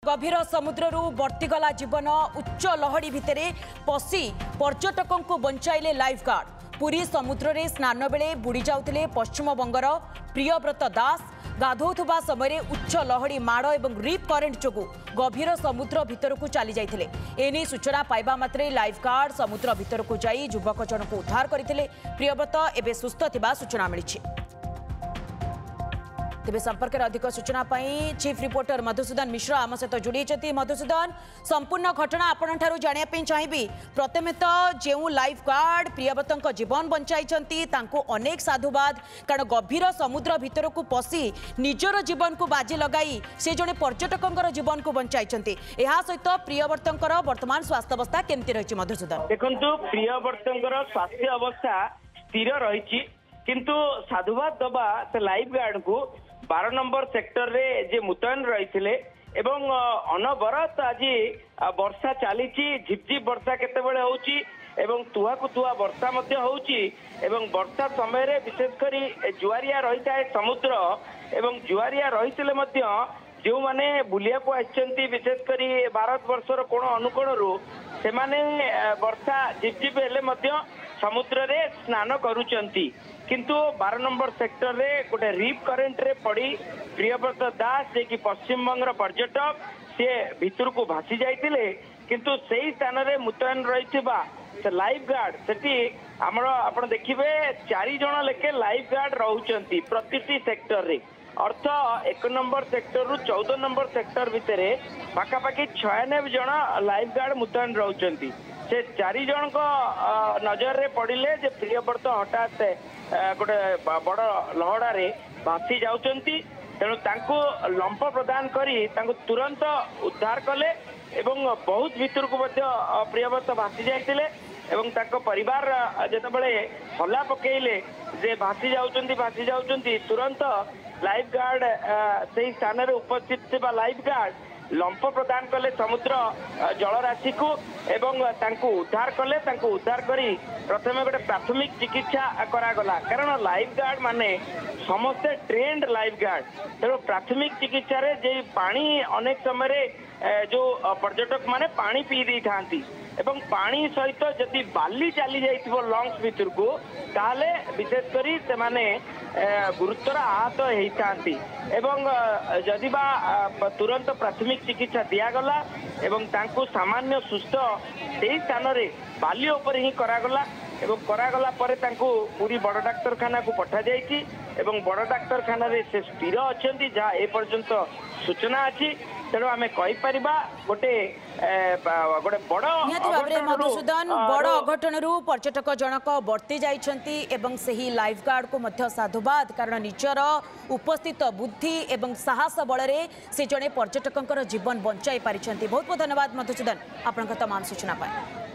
गभीर समुद्ररू बर्तीगला जीवन उच्च लहड़ी भितर पशि पर्यटकों को बंचाइले लाइफ गार्ड। पुरी समुद्र रे स्नान बेले बुड़ी जाउथिले पश्चिमबंगर प्रियव्रत दास। गाधोथुबा समय उच्च लहड़ी माड़ और रिप करेन्ट जोगु गभीर समुद्र भितर को चली जाइथिले। एने सूचना पाइबा मात्रे लाइफ गार्ड समुद्र भितर को जाई युवक जनक उद्धार करथिले। प्रियव्रत एबे सुस्थ थिबा सूचना मिलिछि। तेज संपर्क में अधिक सूचना चीफ रिपोर्टर मधुसूदन मिश्र आम सहित जोड़ी। मधुसूदन, संपूर्ण घटना आपण जानापी चाहिए। प्रथम तो जो लाइफ गार्ड प्रियव्रत जीवन बंचाई अनेक साधुवाद, कारण गभीर समुद्र भितर को पशि निजर जीवन को बाजी लगाई से जड़े पर्यटकों जीवन को बंचाई। सहित प्रियव्रत वर्तमान स्वास्थ्य अवस्था केमती रही? मधुसूदन, देखो प्रियव्रत स्वास्थ्य अवस्था स्थिर रही, किंतु साधुवाद दबा से लाइफ गार्ड को 12 नंबर सेक्टर रे जे मुतयन रही एवं अनबरत आज वर्षा चली झिपझिप वर्षा केतेबेले होउची एवं तुहा को तुहा वर्षा मध्य होउची एवं वर्षा समय रे विशेष करी जुआरिया रही थाए समुद्र एवं जुआरिया रही मध्य जो माने बुलिया को आछंती विशेष करी भारत वर्षर कोण अनुकोण रो से माने वर्षा झिपझिप हेले मध्य समुद्र रे स्नान करूचंती, किंतु 12 नंबर सेक्टर रे गोटे रिप करेन्ट रे पड़ी प्रियव्रत दास जे कि पश्चिम बंगर पर्यटक से भितर को भासी जाइतिले, किंतु सही स्थान रे मुतयन रहिथिबा से लाइफ गार्ड सेठी हमर आपण देखिबे 4 जण लेके लाइफ गार्ड रहउचंती प्रतिटी सेक्टर रे। अर्थ 1 नंबर सेक्टर रु 14 नंबर सेक्टर भितरे पाखापाखि 96 जण लाइफ गार्ड मुतयन रहउचंती। से 4 जन को नजर रे पड़िले जे प्रियव्रत हठात गोटे बड़ लहड़ा रे भासी जाउचंती, तेणु तांको लंप प्रदान करी तांको तुरंत उद्धार कले एवं बहुत भीतर को प्रियव्रत भासी जाइतिले एवं तांको परिवार जेतेबेले हल्ला पकेइले जे भासी जाउचंती तुरंत लाइफ गार्ड से स्थान रे उपस्थित थिबा लाइफ गार्ड लंप प्रदान कले समुद्र जलराशि को एवं तांको उद्धार कले। तांको उद्धार करी प्रथमे गोटे प्राथमिक चिकित्सा करागला, कारण लाइफ गार्ड माने समस्ते ट्रेंड लाइफ गार्ड, तेणु प्राथमिक चिकित्सा रे जे पानी अनेक समय जो पर्यटक माने पानी पी दी थांती एवं पानी सहित जदि बाली चली जाइथिबो लंग्स भितर को ताले विशेष करी से माने गुरुतर आहत होइथांती एवं जदि बा तुरंत प्राथमिक चिकित्सा दियागला एवं तांको सामान्य सुस्थ से स्थान रे बाली ऊपर ही करागला एवं करागला परे तांको पूरी बड़ डाक्तरखाना को पठा जाइछि एवं बड़ डाक्तरखाना रे से स्थिर अछंती जहाँ ए पर्यंत सूचना अछि। तेणु आम कहीपर गोटे गोटे बड़ मधुसूदन बड़ अघटन पर्यटक जनक बर्ती जाइछंती एवं सही लाइफ गार्ड को मध्य साधुवाद, कारण निजर उपस्थित बुद्धि एवं साहस बल से जड़े पर्यटकों जीवन बंचाई पारिछंती। बहुत बहुत धन्यवाद मधुसूदन आपन तमाम सूचना पाए।